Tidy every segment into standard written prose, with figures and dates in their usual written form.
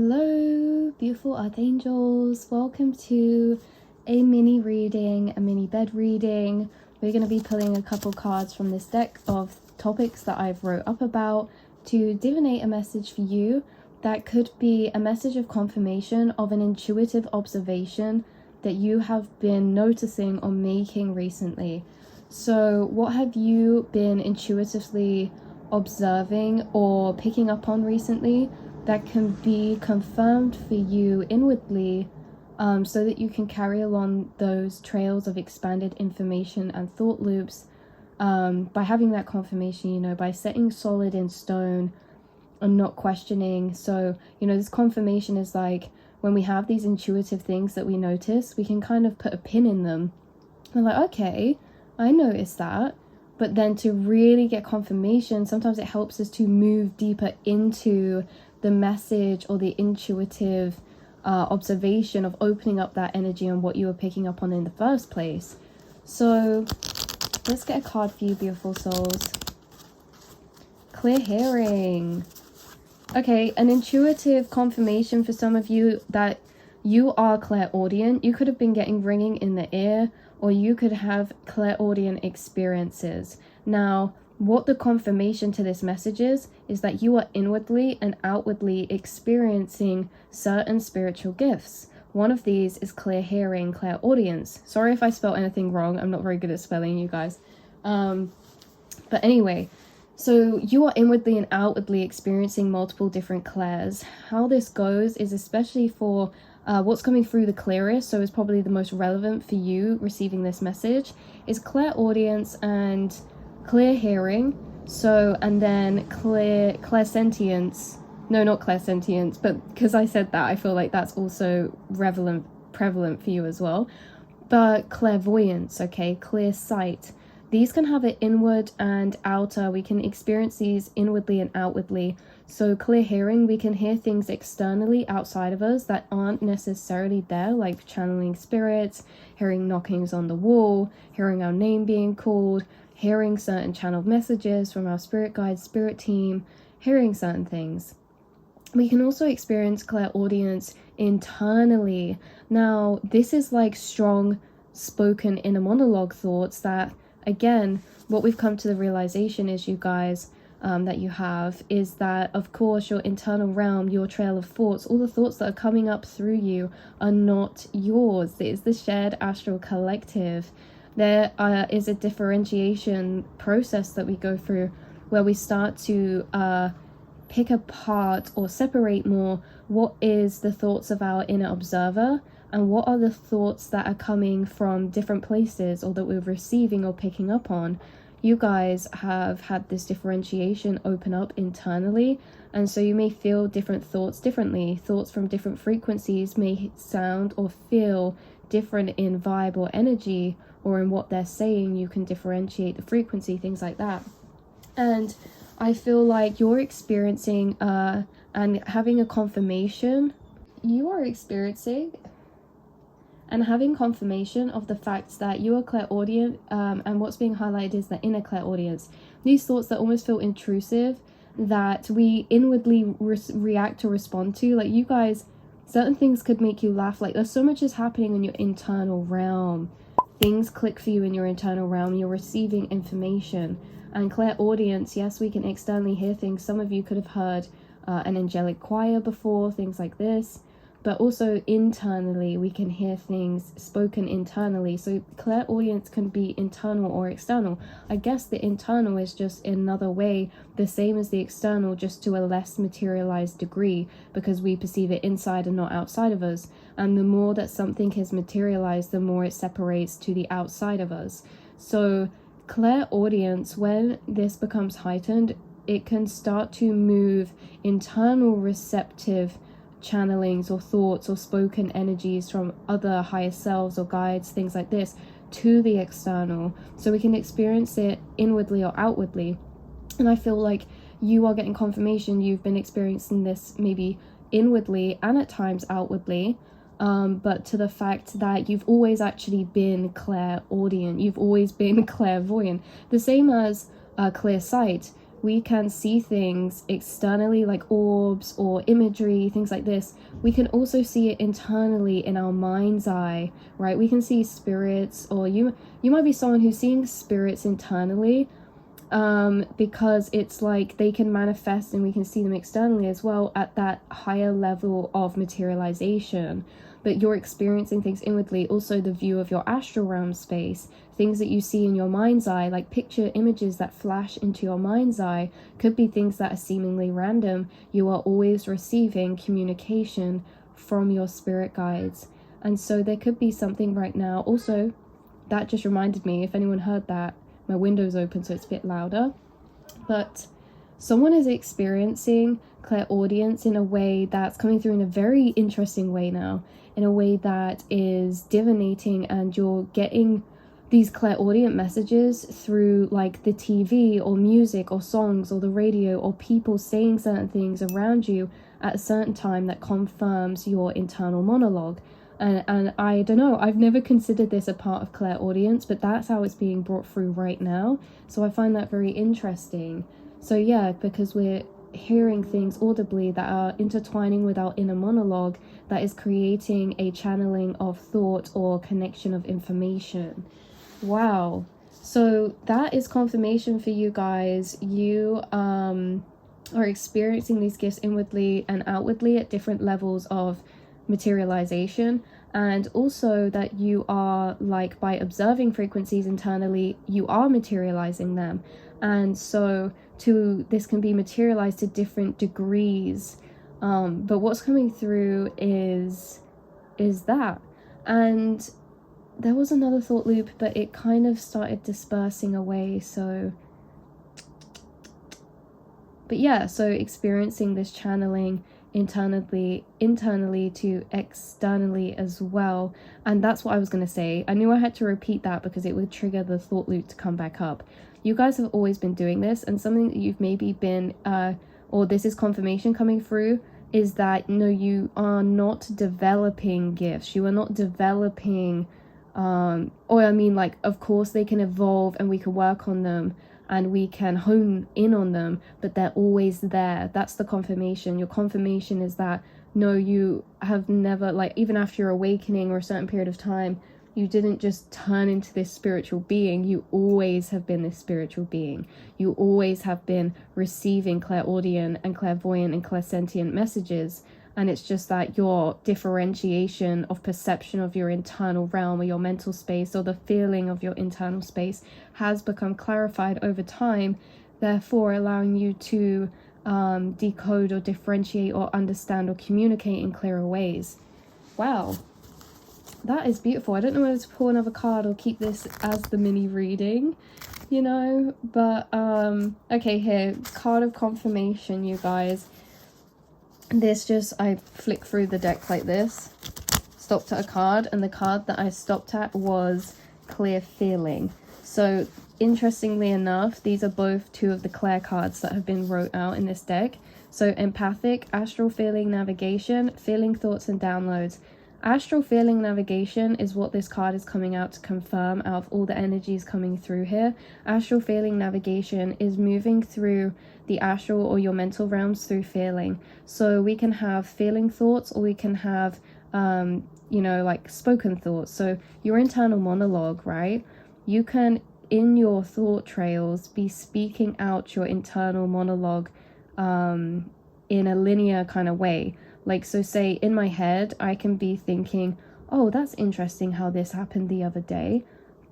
Hello, beautiful archangels. Welcome to a mini reading, a mini bed reading. We're going to be pulling a couple cards from this deck of topics that I've wrote up about to divinate a message for you that could be a message of confirmation of an intuitive observation that you have been noticing or making recently. So what have you been intuitively observing or picking up on recently that can be confirmed for you inwardly, so that you can carry along those trails of expanded information and thought loops, by having that confirmation, by setting solid in stone and not questioning. So, this confirmation is like when we have these intuitive things that we notice, we can kind of put a pin in them. We're like, okay, I noticed that. But then to really get confirmation, sometimes it helps us to move deeper into the message or the intuitive observation of opening up that energy and what you were picking up on in the first place. So let's get a card for you, beautiful souls. Clear hearing. Okay, an intuitive confirmation for some of you that you are clairaudient. You could have been getting ringing in the ear, or you could have clairaudient experiences. Now, what the confirmation to this message is that you are inwardly and outwardly experiencing certain spiritual gifts. One of these is clear hearing, clairaudience. Sorry if I spelled anything wrong. I'm not very good at spelling, you guys. But anyway, so you are inwardly and outwardly experiencing multiple different clairs. How this goes is especially for what's coming through the clearest, so it's probably the most relevant for you receiving this message, is clairaudience and clear hearing. So, and then clairsentience. No, not clairsentience, but because I said that, I feel like that's also prevalent for you as well. But clairvoyance, okay, clear sight. These can have an inward and outer. We can experience these inwardly and outwardly. So clear hearing, we can hear things externally outside of us that aren't necessarily there, like channeling spirits, hearing knockings on the wall, hearing our name being called, hearing certain channeled messages from our spirit guides, spirit team, hearing certain things. We can also experience clairaudience internally. Now, this is like strong spoken inner monologue thoughts that, again, what we've come to the realization is, you guys, that you have, is that, of course, your internal realm, your trail of thoughts, all the thoughts that are coming up through you are not yours. It is the shared astral collective. There is a differentiation process that we go through where we start to pick apart or separate more what is the thoughts of our inner observer and what are the thoughts that are coming from different places or that we're receiving or picking up on. You guys have had this differentiation open up internally, and so you may feel different thoughts differently. Thoughts from different frequencies may sound or feel different in vibe or energy, or in what they're saying. You can differentiate the frequency, things like that. And I feel like you're experiencing and having a confirmation. You are experiencing and having confirmation of the fact that you are clairaudient, and what's being highlighted is the inner clairaudience. These thoughts that almost feel intrusive, that we inwardly react or respond to. Like, you guys, certain things could make you laugh. Like, there's so much is happening in your internal realm. Things click for you in your internal realm. You're receiving information. And clairaudience, yes, we can externally hear things. Some of you could have heard an angelic choir before, things like this. But also internally, we can hear things spoken internally. So clairaudience can be internal or external. I guess the internal is just another way, the same as the external, just to a less materialized degree, because we perceive it inside and not outside of us. And the more that something is materialized, the more it separates to the outside of us. So clairaudience, when this becomes heightened, it can start to move internal receptive channelings or thoughts or spoken energies from other higher selves or guides, things like this, to the external, so we can experience it inwardly or outwardly. And I feel like you are getting confirmation you've been experiencing this maybe inwardly and at times outwardly, but to the fact that you've always actually been clairaudient, you've always been clairvoyant, the same as clear sight. we can see things externally like orbs or imagery, things like this. We can also see it internally in our mind's eye, right? We can see spirits, or you might be someone who's seeing spirits internally, because it's like they can manifest and we can see them externally as well at that higher level of materialization. But you're experiencing things inwardly. Also, the view of your astral realm space, things that you see in your mind's eye, like picture images that flash into your mind's eye, could be things that are seemingly random. You are always receiving communication from your spirit guides. And so there could be something right now. Also, that just reminded me, if anyone heard that, my window's open so it's a bit louder, but someone is experiencing clairaudience in a way that's coming through in a very interesting way now, in a way that is divinating, and you're getting these clairaudient messages through like the TV or music or songs or the radio or people saying certain things around you at a certain time that confirms your internal monologue. And I don't know, I've never considered this a part of clairaudience, but that's how it's being brought through right now. So I find that very interesting. So yeah, because we're hearing things audibly that are intertwining with our inner monologue, that is creating a channeling of thought or connection of information. Wow. So that is confirmation for you guys. You are experiencing these gifts inwardly and outwardly at different levels of materialization, and also that you are, like, by observing frequencies internally, you are materializing them. And so this can be materialized to different degrees, but what's coming through is that. And there was another thought loop, but it kind of started dispersing away. But yeah, so experiencing this channeling internally to externally as well. And that's what I was going to say. I knew I had to repeat that because it would trigger the thought loop to come back up. You guys have always been doing this, and something that you've maybe been or this is confirmation coming through, is that no, you are not developing gifts. You are not developing or I mean, like, of course they can evolve and we can work on them and we can hone in on them, but they're always there. That's the confirmation. Your confirmation is that no, you have never, like, even after your awakening or a certain period of time, you didn't just turn into this spiritual being. You always have been this spiritual being. You always have been receiving clairaudient and clairvoyant and clairsentient messages. And it's just that your differentiation of perception of your internal realm or your mental space, or the feeling of your internal space, has become clarified over time, therefore allowing you to decode or differentiate or understand or communicate in clearer ways. Wow, that is beautiful. I don't know whether to pull another card or keep this as the mini reading, you know, but okay, here, card of confirmation, you guys. This just, I flick through the deck like this, stopped at a card, and the card that I stopped at was clear feeling. So interestingly enough, these are both two of the Claire cards that have been wrote out in this deck. So empathic, astral feeling navigation, feeling thoughts and downloads. Astral feeling navigation is what this card is coming out to confirm out of all the energies coming through here. Astral feeling navigation is moving through the astral or your mental realms through feeling. So we can have feeling thoughts, or we can have you know, like spoken thoughts. So your internal monologue, right? You can, in your thought trails, be speaking out your internal monologue in a linear kind of way. Like, so say in my head, I can be thinking, oh, that's interesting how this happened the other day.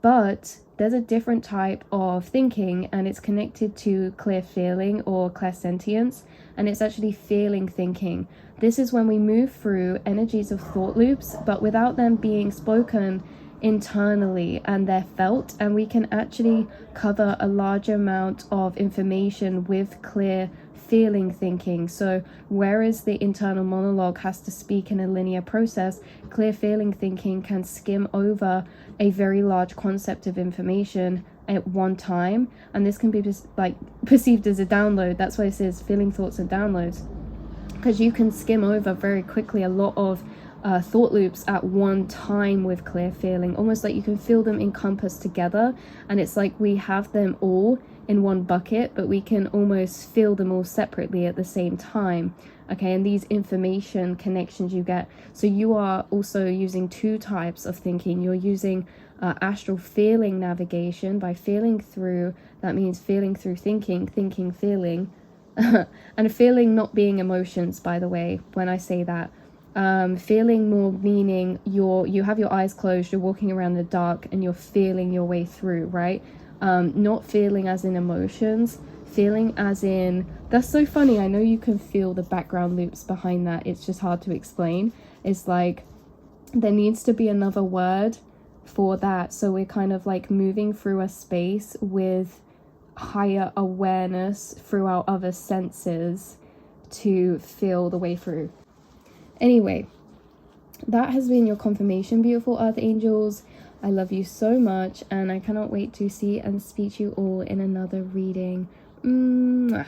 But there's a different type of thinking, and it's connected to clear feeling or clairsentience, and it's actually feeling thinking. This is when we move through energies of thought loops, but without them being spoken internally, and they're felt, and we can actually cover a large amount of information with clear feeling thinking. So whereas the internal monologue has to speak in a linear process, clear feeling thinking can skim over a very large concept of information at one time, and this can be just like perceived as a download. That's why it says feeling thoughts and downloads, because you can skim over very quickly a lot of thought loops at one time with clear feeling, almost like you can feel them encompassed together, and it's like we have them all in one bucket, but we can almost feel them all separately at the same time. Okay, and these information connections you get, so you are also using two types of thinking. You're using astral feeling navigation by feeling through. That means feeling through thinking, feeling, and feeling not being emotions, by the way, when I say that. Feeling more meaning you have your eyes closed, you're walking around in the dark and you're feeling your way through, right? Not feeling as in emotions, feeling as in, that's so funny, I know you can feel the background loops behind that, it's just hard to explain. It's like there needs to be another word for that, so we're kind of like moving through a space with higher awareness through our other senses to feel the way through. Anyway, that has been your confirmation, beautiful earth angels. I love you so much, and I cannot wait to see and speak to you all in another reading. Mwah.